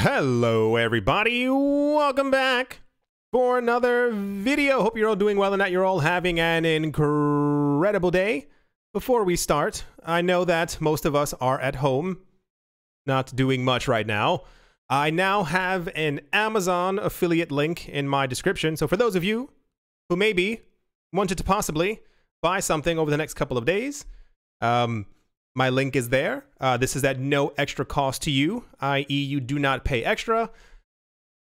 Hello everybody, welcome back for another video. Hope you're all doing well and that you're all having an incredible day. Before we start, I know that most of us are at home, not doing much right now. I now have an Amazon affiliate link in my description, so for those of you who maybe wanted to possibly buy something over the next couple of days, my link is there. This is at no extra cost to you, i.e. you do not pay extra.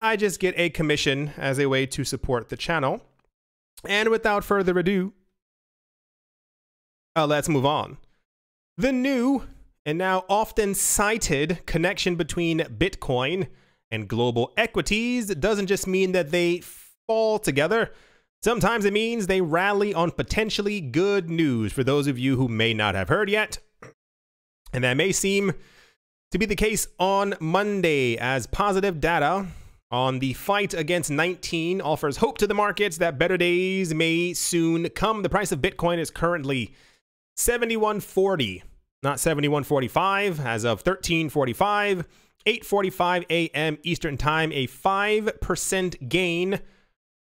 I just get a commission as a way to support the channel. And without further ado, let's move on. The new and now often cited connection between Bitcoin and global equities doesn't just mean that they fall together. Sometimes it means they rally on potentially good news for those of you who may not have heard yet. And that may seem to be the case on Monday, as positive data on the fight against 19 offers hope to the markets that better days may soon come. The price of Bitcoin is currently $71.40, not $71.45, as of 13:45, 8:45 a.m. Eastern Time, a 5% gain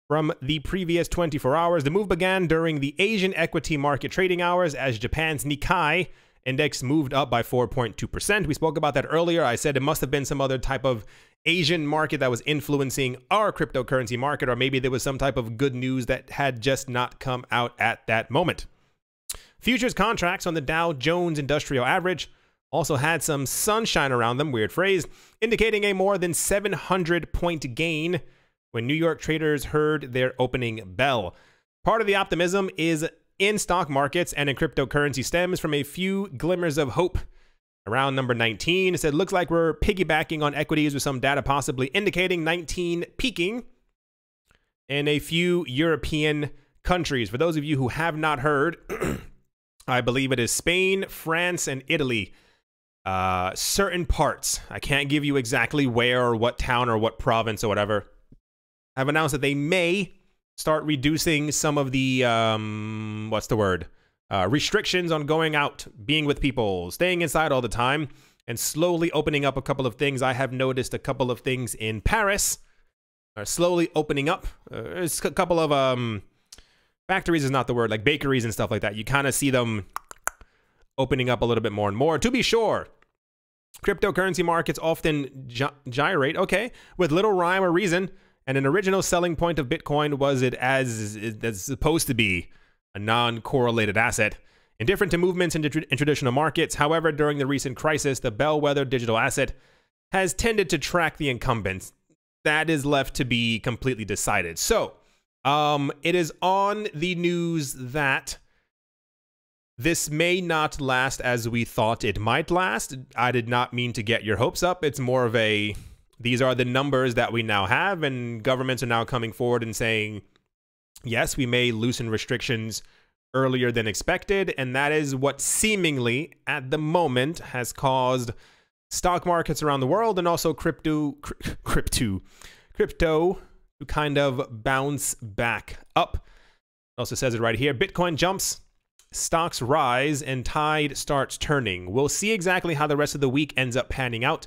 from the previous 24 hours. The move began during the Asian equity market trading hours as Japan's Nikkei index moved up by 4.2%. We spoke about that earlier. I said it must have been some other type of Asian market that was influencing our cryptocurrency market, or maybe there was some type of good news that had just not come out at that moment. Futures contracts on the Dow Jones Industrial Average also had some sunshine around them, weird phrase, indicating a more than 700-point gain when New York traders heard their opening bell. Part of the optimism is in stock markets and in cryptocurrency stems from a few glimmers of hope. Around number 19, it said, looks like we're piggybacking on equities with some data possibly indicating 19 peaking in a few European countries. For those of you who have not heard, I believe it is Spain, France, and Italy. Certain parts, I can't give you exactly where or what town or what province or whatever, have announced that they may start reducing some of the, restrictions on going out, being with people, staying inside all the time, and slowly opening up a couple of things. I have noticed a couple of things in Paris are slowly opening up. There's a couple of, factories is not the word, like bakeries and stuff like that. You kind of see them opening up a little bit more and more. To be sure, cryptocurrency markets often gyrate, okay, with little rhyme or reason. And an original selling point of Bitcoin was it as it's supposed to be a non-correlated asset, indifferent to movements in traditional markets. However, during the recent crisis, the bellwether digital asset has tended to track the incumbents. That is left to be completely decided. So, it is on the news that this may not last as we thought it might last. I did not mean to get your hopes up. It's more of a, these are the numbers that we now have, and governments are now coming forward and saying, yes, we may loosen restrictions earlier than expected, and that is what seemingly, at the moment, has caused stock markets around the world and also crypto to kind of bounce back up. It also says it right here, Bitcoin jumps, stocks rise, and tide starts turning. We'll see exactly how the rest of the week ends up panning out.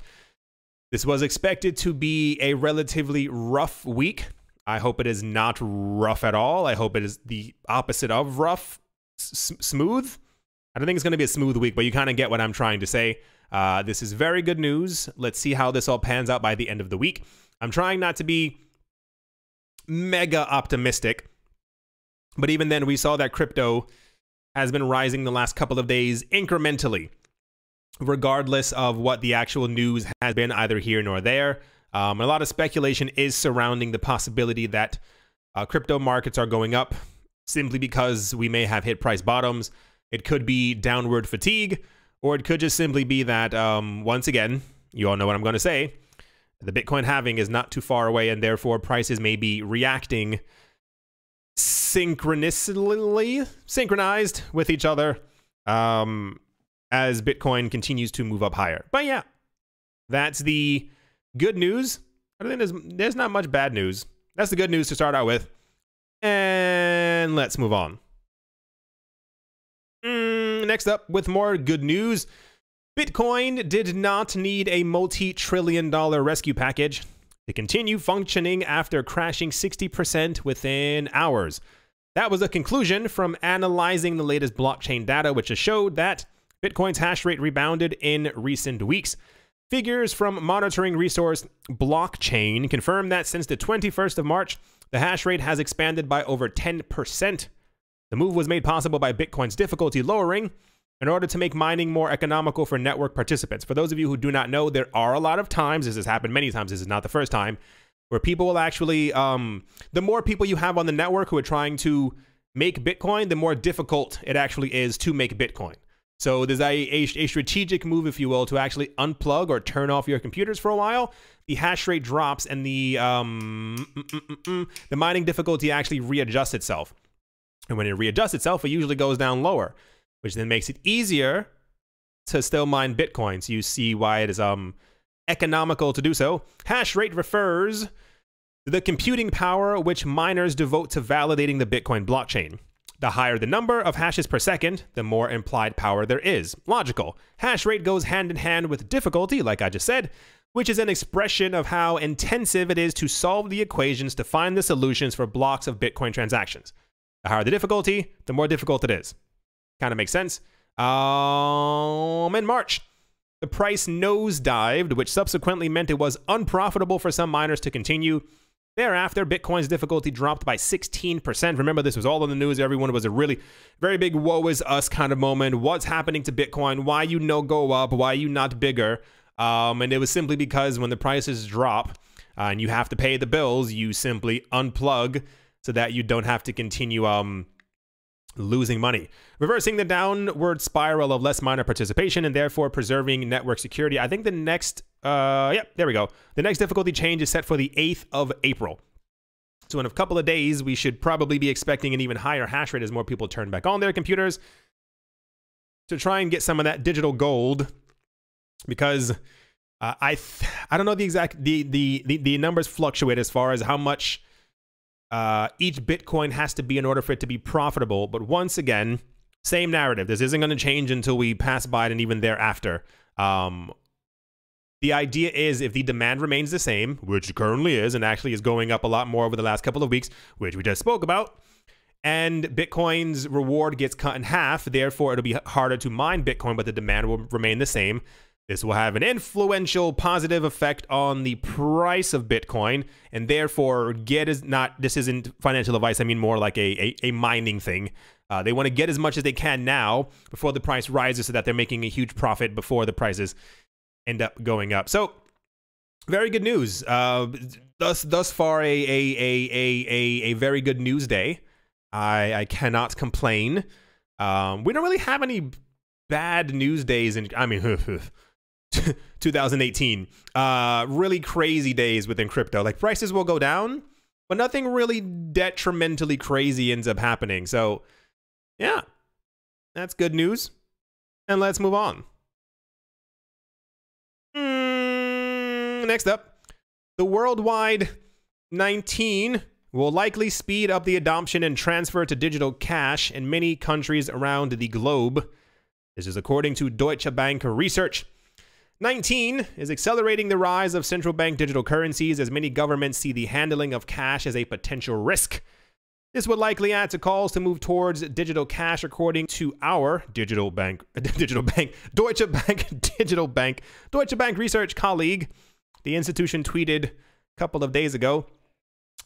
This was expected to be a relatively rough week. I hope it is not rough at all. I hope it is the opposite of rough, smooth. I don't think it's going to be a smooth week, but you kind of get what I'm trying to say. This is very good news. Let's see how this all pans out by the end of the week. I'm trying not to be mega optimistic, but even then we saw that crypto has been rising the last couple of days incrementally, regardless of what the actual news has been either here nor there. A lot of speculation is surrounding the possibility that crypto markets are going up simply because we may have hit price bottoms. It could be downward fatigue, or it could just simply be that, once again, you all know what I'm going to say, the Bitcoin halving is not too far away, and therefore prices may be reacting synchronized with each other as Bitcoin continues to move up higher. But yeah, that's the good news. I don't think there's not much bad news. That's the good news to start out with. And let's move on. Next up, with more good news, Bitcoin did not need a multi-trillion-dollar rescue package to continue functioning after crashing 60% within hours. That was a conclusion from analyzing the latest blockchain data, which has showed that Bitcoin's hash rate rebounded in recent weeks. Figures from monitoring resource Blockchain confirm that since the 21st of March, the hash rate has expanded by over 10%. The move was made possible by Bitcoin's difficulty lowering in order to make mining more economical for network participants. For those of you who do not know, there are a lot of times, this has happened many times, this is not the first time, where people will actually, the more people you have on the network who are trying to make Bitcoin, the more difficult it actually is to make Bitcoin. So there's a strategic move, if you will, to actually unplug or turn off your computers for a while. The hash rate drops and the mining difficulty actually readjusts itself. And when it readjusts itself, it usually goes down lower, which then makes it easier to still mine Bitcoin. So you see why it is economical to do so. Hash rate refers to the computing power which miners devote to validating the Bitcoin blockchain. The higher the number of hashes per second, the more implied power there is. Logical. Hash rate goes hand in hand with difficulty, like I just said, which is an expression of how intensive it is to solve the equations to find the solutions for blocks of Bitcoin transactions. The higher the difficulty, the more difficult it is. Kind of makes sense. In March, the price nosedived, which subsequently meant it was unprofitable for some miners to continue. Thereafter, Bitcoin's difficulty dropped by 16%. Remember, this was all in the news. Everyone was a really very big woe is us kind of moment. What's happening to Bitcoin? Why you no go up? Why you not bigger? And it was simply because when the prices drop and you have to pay the bills, you simply unplug so that you don't have to continue losing money. Reversing the downward spiral of less miner participation and therefore preserving network security. I think the next, yeah, there we go. The next difficulty change is set for the 8th of April. So in a couple of days, we should probably be expecting an even higher hash rate as more people turn back on their computers to try and get some of that digital gold, because I don't know the exact, the numbers fluctuate as far as how much each Bitcoin has to be in order for it to be profitable. But once again, same narrative. This isn't going to change until we pass Biden and even thereafter. The idea is if the demand remains the same, which it currently is, and actually is going up a lot more over the last couple of weeks, which we just spoke about, and Bitcoin's reward gets cut in half, therefore it'll be harder to mine Bitcoin, but the demand will remain the same. This will have an influential positive effect on the price of Bitcoin, and therefore this isn't financial advice, I mean more like a mining thing. They want to get as much as they can now before the price rises so that they're making a huge profit before the prices end up going up. So very good news. Thus far a very good news day. I cannot complain. We don't really have any bad news days in, I mean, 2018. Really crazy days within crypto. Like prices will go down, but nothing really detrimentally crazy ends up happening. So yeah, that's good news. And let's move on. Next up, the worldwide 19 will likely speed up the adoption and transfer to digital cash in many countries around the globe. This is according to Deutsche Bank research. 19 is accelerating the rise of central bank digital currencies as many governments see the handling of cash as a potential risk. This would likely add to calls to move towards digital cash, according to our Deutsche Bank research colleague. The institution tweeted a couple of days ago,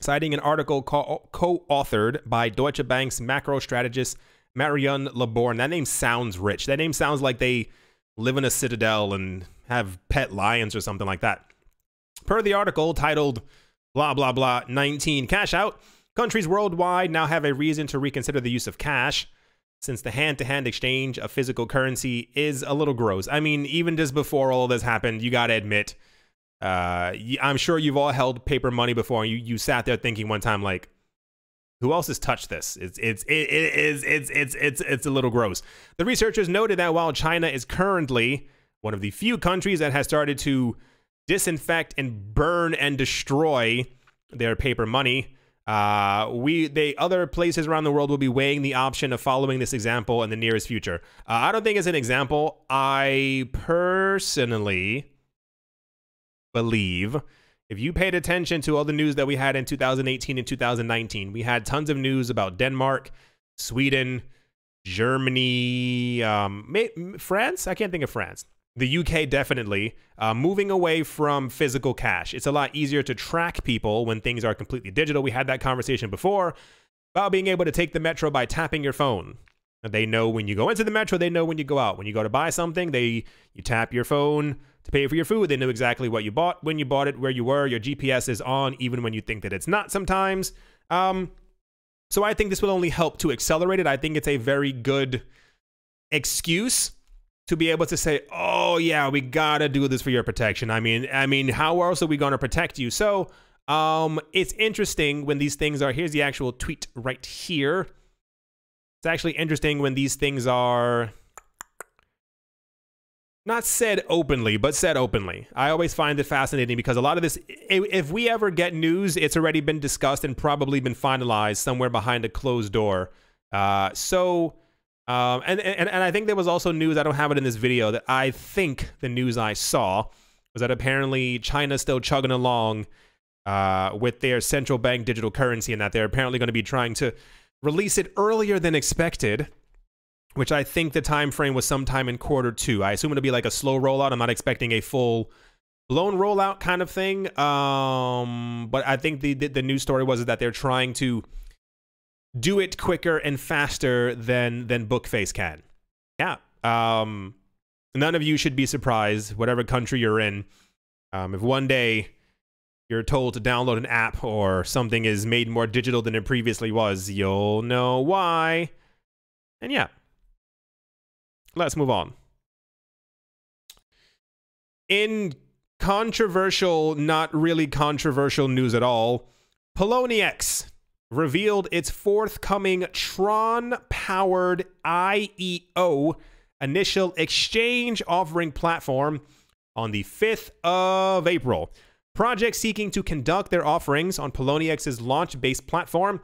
citing an article co-authored by Deutsche Bank's macro strategist Marion Laborn. That name sounds rich. That name sounds like they live in a citadel and have pet lions or something like that. Per the article titled blah blah blah 19 cash out, countries worldwide now have a reason to reconsider the use of cash, since the hand-to-hand exchange of physical currency is a little gross. I mean, even just before all of this happened, you gotta admit, I'm sure you've all held paper money before, and you sat there thinking one time like, who else has touched this? It's a little gross. The researchers noted that while China is currently one of the few countries that has started to disinfect and burn and destroy their paper money, Other places around the world will be weighing the option of following this example in the nearest future. I don't think it's an example. I personally believe if you paid attention to all the news that we had in 2018 and 2019, we had tons of news about Denmark, Sweden, Germany, France. I can't think of France. The UK definitely moving away from physical cash. It's a lot easier to track people when things are completely digital. We had that conversation before about being able to take the metro by tapping your phone. They know when you go into the metro, they know when you go out. When you go to buy something, you tap your phone to pay for your food. They know exactly what you bought, when you bought it, where you were. Your GPS is on even when you think that it's not sometimes. So I think this will only help to accelerate it. I think it's a very good excuse to be able to say, oh yeah, we gotta do this for your protection. I mean, how else are we gonna protect you? So it's interesting when these things are, here's the actual tweet right here. It's actually interesting when these things are not said openly, but said openly. I always find it fascinating because a lot of this, if we ever get news, it's already been discussed and probably been finalized somewhere behind a closed door. And I think there was also news, I don't have it in this video, that I think the news I saw was that apparently China's still chugging along with their central bank digital currency, and that they're apparently going to be trying to release it earlier than expected, which I think the time frame was sometime in Q2. I assume it'll be like a slow rollout. I'm not expecting a full blown rollout kind of thing. But I think the news story was that they're trying to do it quicker and faster than Bookface can. Yeah. None of you should be surprised, whatever country you're in, if one day you're told to download an app or something is made more digital than it previously was, you'll know why. And yeah, let's move on. In controversial, not really controversial news at all, Poloniex revealed its forthcoming TRON-powered IEO initial exchange offering platform on the 5th of April. Projects seeking to conduct their offerings on Poloniex launch-based platform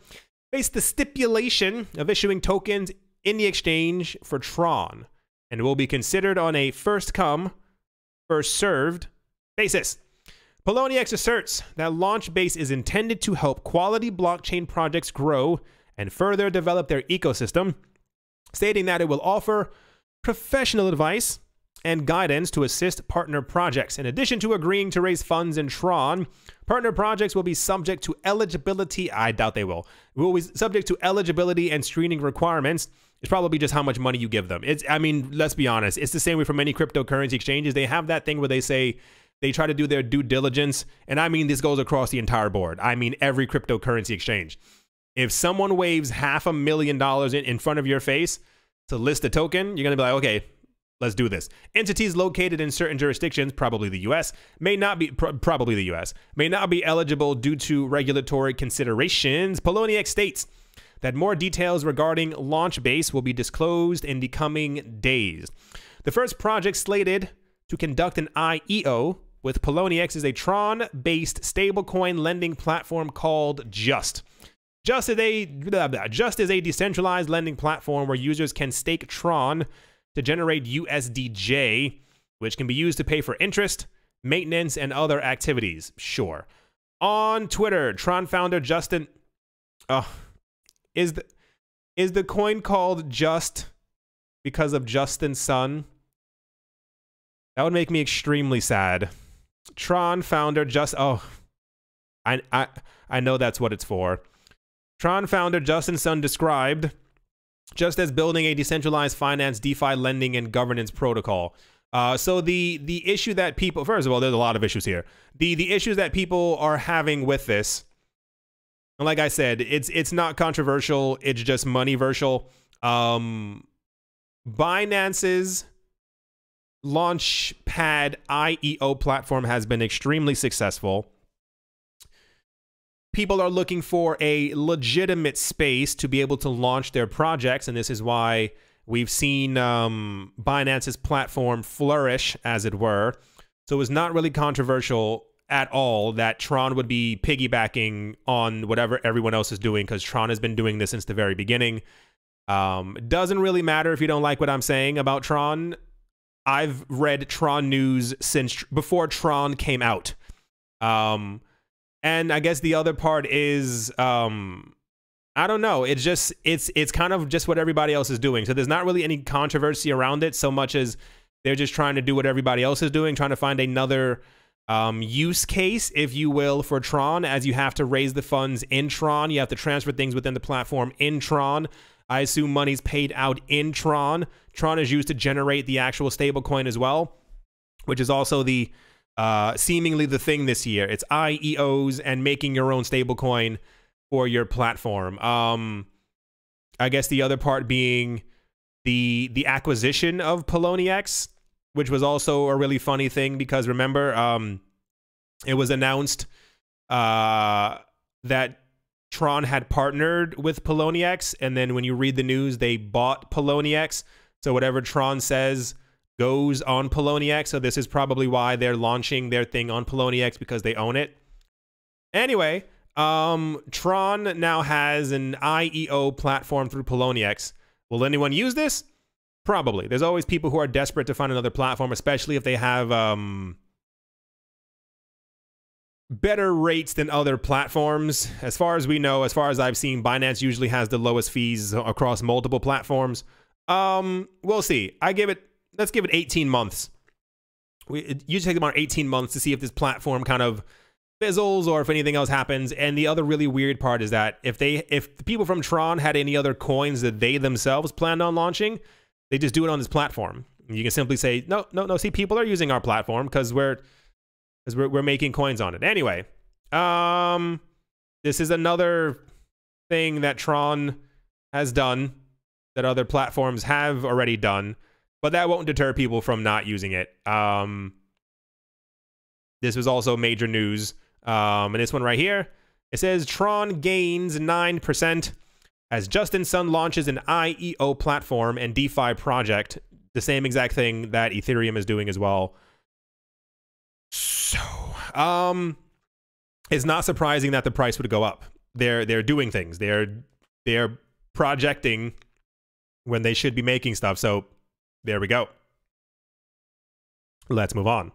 face the stipulation of issuing tokens in the exchange for TRON, and will be considered on a first-come, first-served basis. Poloniex asserts that Launchbase is intended to help quality blockchain projects grow and further develop their ecosystem, stating that it will offer professional advice and guidance to assist partner projects. In addition to agreeing to raise funds in TRON, partner projects will be subject to eligibility. I doubt they will. Will be subject to eligibility and screening requirements. It's probably just how much money you give them. I mean, let's be honest. It's the same way for many cryptocurrency exchanges. They have that thing where they say they try to do their due diligence. And I mean, this goes across the entire board. I mean, every cryptocurrency exchange. If someone waves $500,000 in front of your face to list a token, you're going to be like, okay, let's do this. Entities located in certain jurisdictions, probably the US, may not be eligible due to regulatory considerations. Poloniex states that more details regarding Launchbase will be disclosed in the coming days. The first project slated to conduct an IEO with Poloniex is a TRON-based stablecoin lending platform called Just. Just is a decentralized lending platform where users can stake TRON to generate USDJ, which can be used to pay for interest, maintenance, and other activities. Sure. On Twitter, TRON founder Justin... Is the coin called Just because of Justin's son? That would make me extremely sad. TRON founder I know that's what it's for. TRON founder Justin's son described Just as building a decentralized finance, DeFi lending, and governance protocol. So the issue that people, first of all, there's a lot of issues here. The issues that people are having with this, and like I said, it's not controversial. It's just money-versal. Binance's Launchpad IEO platform has been extremely successful. People are looking for a legitimate space to be able to launch their projects, and this is why we've seen Binance's platform flourish, as it were. So it's not really controversial at all that Tron would be piggybacking on whatever everyone else is doing, because Tron has been doing this since the very beginning. It doesn't really matter if you don't like what I'm saying about Tron. I've read Tron news since before Tron came out. And I guess the other part is, I don't know. It's just, it's kind of just what everybody else is doing. So there's not really any controversy around it so much as they're just trying to do what everybody else is doing, trying to find another use case, if you will, for Tron, as you have to raise the funds in Tron. You have to transfer things within the platform in Tron. I assume money's paid out in Tron. Tron is used to generate the actual stablecoin as well, which is also the seemingly the thing this year. It's IEOs and making your own stablecoin for your platform. I guess the other part being the acquisition of Poloniex, which was also a really funny thing, because remember, it was announced that Tron had partnered with Poloniex, and then when you read the news, they bought Poloniex. So whatever Tron says goes on Poloniex. So this is probably why they're launching their thing on Poloniex, because they own it. Anyway, Tron now has an IEO platform through Poloniex. Will anyone use this? Probably. There's always people who are desperate to find another platform, especially if they have better rates than other platforms. As far as we know, as far as I've seen, Binance usually has the lowest fees across multiple platforms. We'll see. Let's give it 18 months. It usually takes about 18 months to see if this platform kind of fizzles or if anything else happens. And the other really weird part is that if the people from Tron had any other coins that they themselves planned on launching, they just do it on this platform. You can simply say, no, see, people are using our platform because we're making coins on it. Anyway, this is another thing that Tron has done that other platforms have already done, but that won't deter people from not using it. This was also major news. And this one right here, it says Tron gains 9% as Justin Sun launches an IEO platform and DeFi project. The same exact thing that Ethereum is doing as well. So, it's not surprising that the price would go up. They're doing things. They're projecting when they should be making stuff. So, there we go. Let's move on.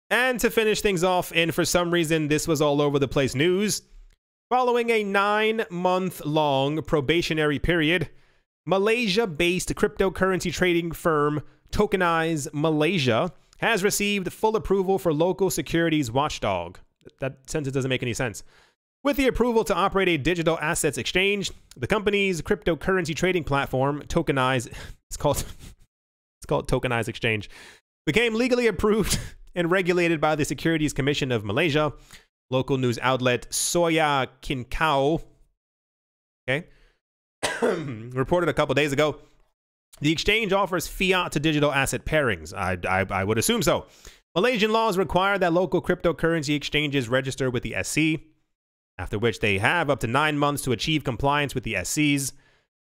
And to finish things off, and for some reason this was all over the place news, following a 9-month-long probationary period, Malaysia-based cryptocurrency trading firm Tokenize Malaysia has received full approval for local securities watchdog. That sentence doesn't make any sense. With the approval to operate a digital assets exchange, the company's cryptocurrency trading platform, Tokenize, it's called Tokenize Exchange, became legally approved and regulated by the Securities Commission of Malaysia. Local news outlet Soya Kinkau, okay, reported a couple days ago. The exchange offers fiat to digital asset pairings. I would assume so. Malaysian laws require that local cryptocurrency exchanges register with the SC, after which they have up to 9 months to achieve compliance with the SC's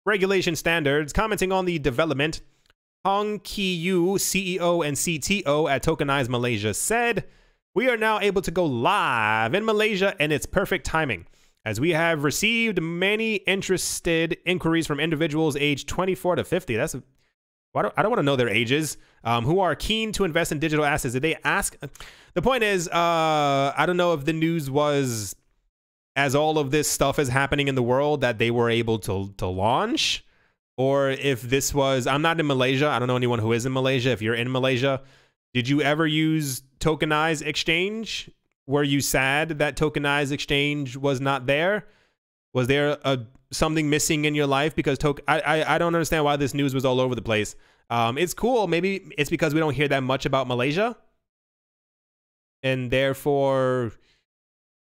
regulation standards. Commenting on the development, Hong Ki-yu, CEO and CTO at Tokenize Malaysia, said, "We are now able to go live in Malaysia, and it's perfect timing, as we have received many interested inquiries from individuals aged 24 to 50. I don't want to know their ages, who are keen to invest in digital assets." Did they ask? The point is, I don't know if the news was, as all of this stuff is happening in the world, that they were able to launch, or if this was, I'm not in Malaysia. I don't know anyone who is in Malaysia. If you're in Malaysia, did you ever use Tokenize Exchange? Were you sad that Tokenize Exchange was not there? Was there something missing in your life? Because I don't understand why this news was all over the place. It's cool. Maybe it's because we don't hear that much about Malaysia, and therefore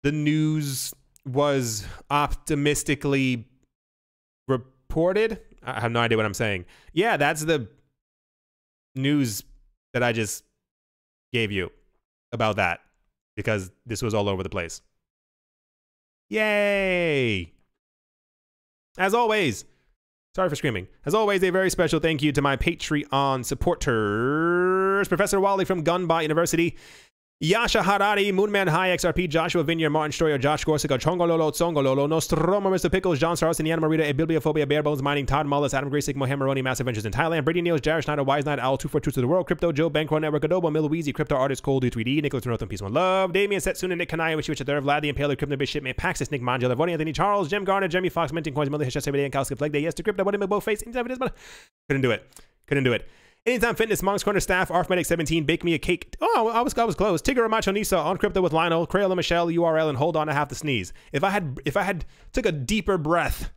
the news was optimistically reported. I have no idea what I'm saying. Yeah, that's the news that I just gave you about that, because this was all over the place. Yay! As always, sorry for screaming. As always, a very special thank you to my Patreon supporters. Professor Wally from Gunbot University, Yasha Harari, Moonman High, XRP, Joshua Vineyard, Martin Stoyer, Josh Gorsica, Chongololo, Tsongololo, Nostromo, Mr. Pickles, John Saros, Indiana Marita, Abilbiophobia, Barebones Mining, Todd Mullis, Adam Gracick, Mohammed Maroni, Massive Ventures in Thailand, Brady Niels, Jared Schneider, Wise Knight, Owl, 242 to the World, Crypto Joe, Bankroll Network, Adobo, Miluizi, Crypto Artist, Cold, D3D, Nicholas Northam, Peace, One Love, Damien, Setsuna, Nick Kanaya, Wish You Wish Third, Vlad, the Impaler, Crypto Bitch, Shipman, Paxis, Nick Manja, Lavoni, Anthony Charles, Jim Garner, Jemmy Fox, Minting Coins, Mother Hisha, Everyday, and Calskip, Leg Day, Yes to Crypto, What in both face, couldn't do it. Anytime Fitness, Monk's Corner Staff, Arthmetic 17, Bake Me a Cake. Oh, I was close. Tigger Macho Nisa, On Crypto with Lionel, Crayola Michelle, URL, and Hold On, I Have to Sneeze. If I had took a deeper breath,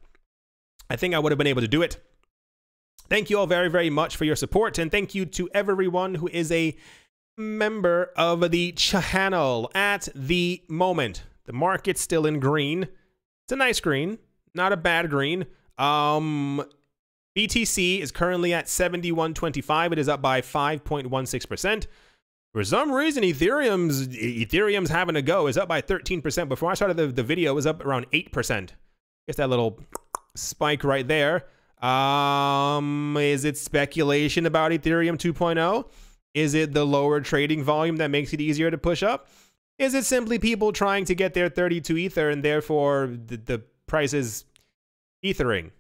I think I would have been able to do it. Thank you all very, very much for your support, and thank you to everyone who is a member of the channel. At the moment, the market's still in green. It's a nice green, not a bad green. BTC is currently at 71.25. It is up by 5.16%. For some reason, Ethereum's having a go. Is up by 13%. Before I started the video, it was up around 8%. Guess that little spike right there. Is it speculation about Ethereum 2.0? Is it the lower trading volume that makes it easier to push up? Is it simply people trying to get their 32 Ether and therefore the price is ethering?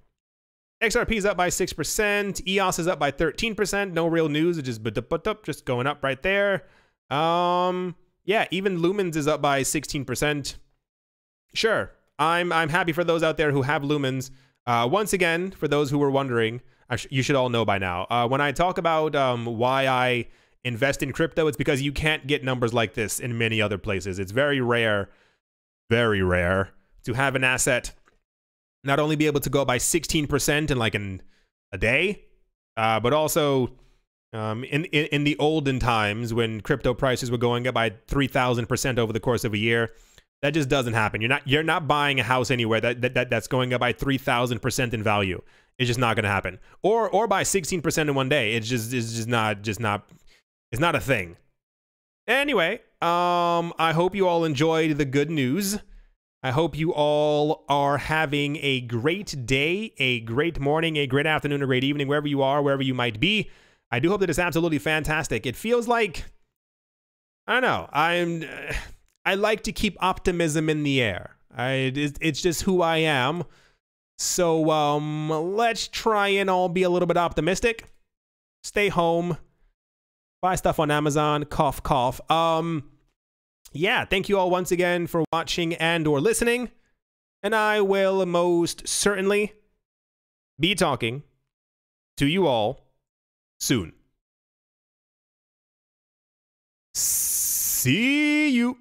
XRP is up by 6%. EOS is up by 13%. No real news. It's just going up right there. Yeah, even Lumens is up by 16%. Sure, I'm happy for those out there who have Lumens. Once again, for those who were wondering, you should all know by now. When I talk about why I invest in crypto, it's because you can't get numbers like this in many other places. It's very rare to have an asset not only be able to go by 16% in like a day, but also in the olden times when crypto prices were going up by 3,000% over the course of a year. That just doesn't happen. You're not buying a house anywhere that's going up by 3,000% in value. It's just not going to happen. Or by 16% in one day. It's not a thing. Anyway, I hope you all enjoyed the good news. I hope you all are having a great day, a great morning, a great afternoon, a great evening, wherever you are, wherever you might be. I do hope that it's absolutely fantastic. It feels like, I don't know, I like to keep optimism in the air. It's just who I am. So let's try and all be a little bit optimistic. Stay home. Buy stuff on Amazon. Cough, cough. Yeah, thank you all once again for watching and or listening. And I will most certainly be talking to you all soon. See you.